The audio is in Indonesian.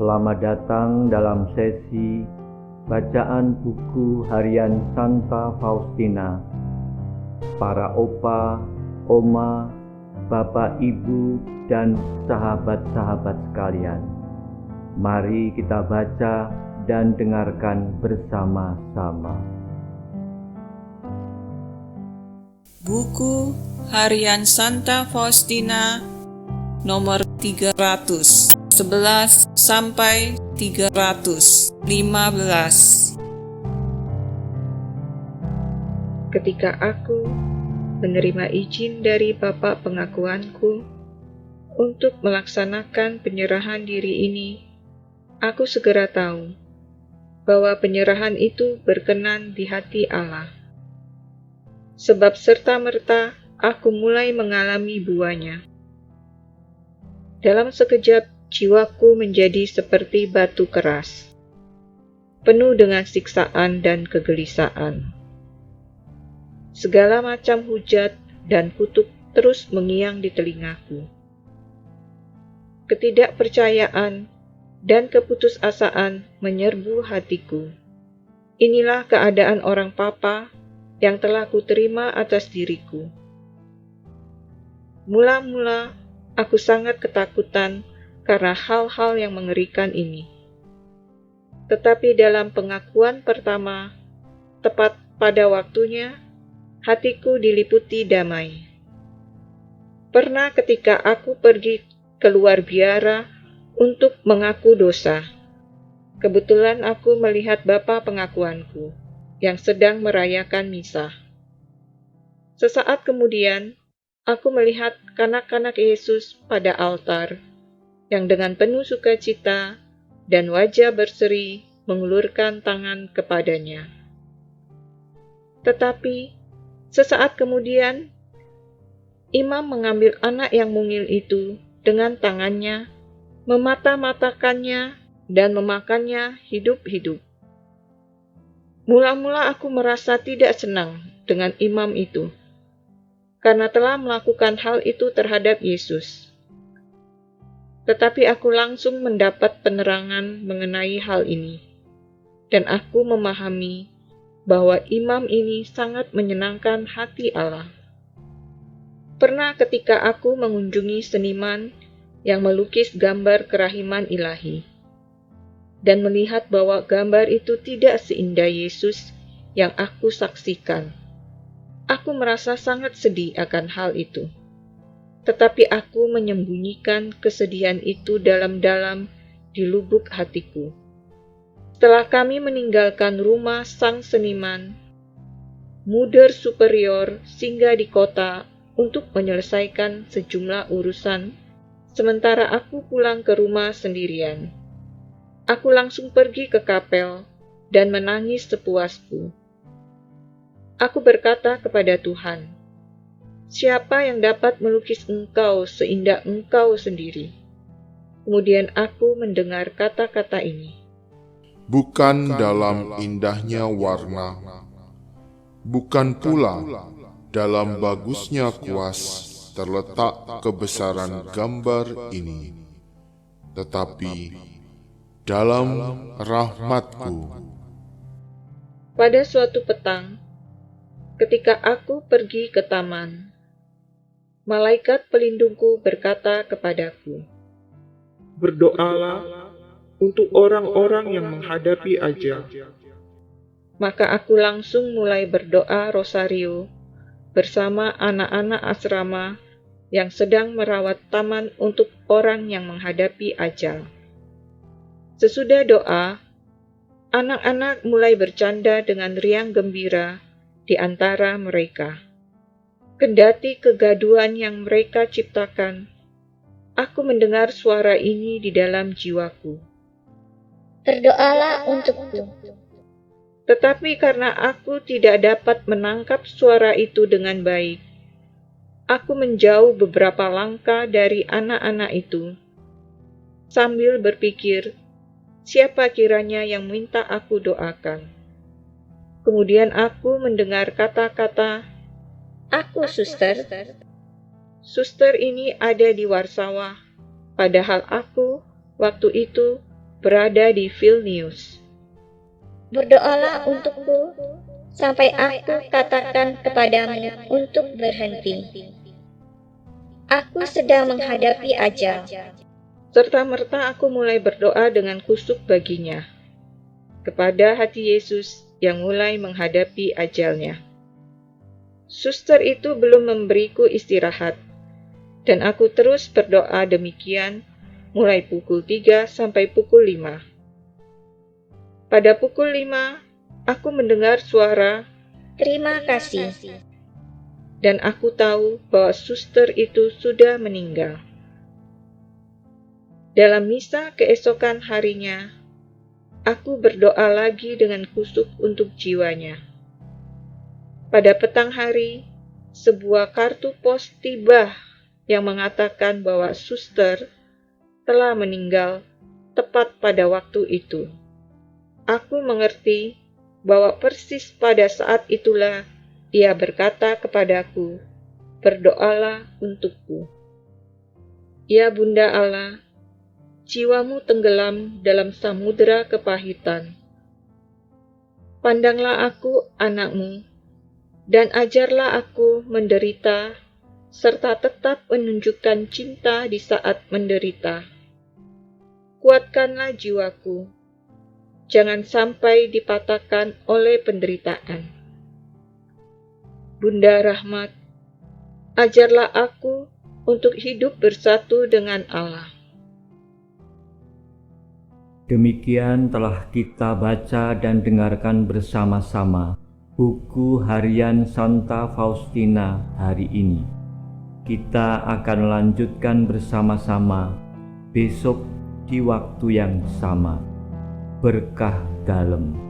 Selamat datang dalam sesi bacaan buku harian Santa Faustina. Para opa, oma, bapak, ibu, dan sahabat-sahabat sekalian, mari kita baca dan dengarkan bersama-sama. Buku harian Santa Faustina nomor 311 sampai 315. Ketika aku menerima izin dari Bapak pengakuanku untuk melaksanakan penyerahan diri ini, aku segera tahu bahwa penyerahan itu berkenan di hati Allah. Sebab serta-merta aku mulai mengalami buahnya. Dalam sekejap, jiwaku menjadi seperti batu keras, penuh dengan siksaan dan kegelisahan. Segala macam hujat dan kutuk terus mengiang di telingaku. Ketidakpercayaan dan keputusasaan menyerbu hatiku. Inilah keadaan orang papa yang telah kuterima atas diriku. Mula-mula aku sangat ketakutan karena hal-hal yang mengerikan ini. Tetapi dalam pengakuan pertama, tepat pada waktunya, hatiku diliputi damai. Pernah ketika aku pergi keluar biara untuk mengaku dosa, kebetulan aku melihat bapa pengakuanku yang sedang merayakan misa. Sesaat kemudian, aku melihat kanak-kanak Yesus pada altar, yang dengan penuh sukacita dan wajah berseri mengulurkan tangan kepadanya. Tetapi, sesaat kemudian, imam mengambil anak yang mungil itu dengan tangannya, memata-matakannya, dan memakannya hidup-hidup. Mula-mula aku merasa tidak senang dengan imam itu, karena telah melakukan hal itu terhadap Yesus. Tetapi aku langsung mendapat penerangan mengenai hal ini, dan aku memahami bahwa imam ini sangat menyenangkan hati Allah. Pernah ketika aku mengunjungi seniman yang melukis gambar kerahiman ilahi, dan melihat bahwa gambar itu tidak seindah Yesus yang aku saksikan. Aku merasa sangat sedih akan hal itu. Tetapi aku menyembunyikan kesedihan itu dalam-dalam di lubuk hatiku. Setelah kami meninggalkan rumah sang seniman, Muder Superior singgah di kota untuk menyelesaikan sejumlah urusan, sementara aku pulang ke rumah sendirian. Aku langsung pergi ke kapel dan menangis sepuasku. Aku berkata kepada Tuhan, "Siapa yang dapat melukis Engkau seindah Engkau sendiri?" Kemudian aku mendengar kata-kata ini. Bukan dalam indahnya warna, bukan pula dalam bagusnya kuas terletak kebesaran gambar ini, tetapi dalam rahmatku. Pada suatu petang, ketika aku pergi ke taman, malaikat pelindungku berkata kepadaku, "Berdoalah untuk orang-orang yang menghadapi ajal." Maka aku langsung mulai berdoa rosario bersama anak-anak asrama yang sedang merawat taman untuk orang yang menghadapi ajal. Sesudah doa, anak-anak mulai bercanda dengan riang gembira di antara mereka. Kendati kegaduhan yang mereka ciptakan, aku mendengar suara ini di dalam jiwaku. Berdoalah untukku. Tetapi karena aku tidak dapat menangkap suara itu dengan baik, aku menjauh beberapa langkah dari anak-anak itu, sambil berpikir, siapa kiranya yang minta aku doakan. Kemudian aku mendengar kata-kata, Aku, suster. "Suster ini ada di Warsawa, padahal aku waktu itu berada di Vilnius. Berdoalah untukku sampai aku katakan kepadamu untuk berhenti. Aku sedang menghadapi ajal. Serta-merta aku mulai berdoa dengan kusuk baginya, kepada hati Yesus yang mulai menghadapi ajalnya. Suster itu belum memberiku istirahat, dan aku terus berdoa demikian mulai pukul 3 sampai pukul 5. Pada pukul 5, aku mendengar suara, Terima kasih. dan aku tahu bahwa suster itu sudah meninggal. Dalam misa keesokan harinya, aku berdoa lagi dengan kusuk untuk jiwanya. Pada petang hari, sebuah kartu pos tiba yang mengatakan bahwa suster telah meninggal tepat pada waktu itu. Aku mengerti bahwa persis pada saat itulah ia berkata kepadaku, "Berdoalah untukku." Ya Bunda Allah, jiwamu tenggelam dalam samudera kepahitan. Pandanglah aku, anakmu, dan ajarlah aku menderita, serta tetap menunjukkan cinta di saat menderita. Kuatkanlah jiwaku, jangan sampai dipatahkan oleh penderitaan. Bunda Rahmat, ajarlah aku untuk hidup bersatu dengan Allah. Demikian telah kita baca dan dengarkan bersama-sama buku harian Santa Faustina hari ini. Kita akan lanjutkan bersama-sama besok di waktu yang sama. Berkah dalam.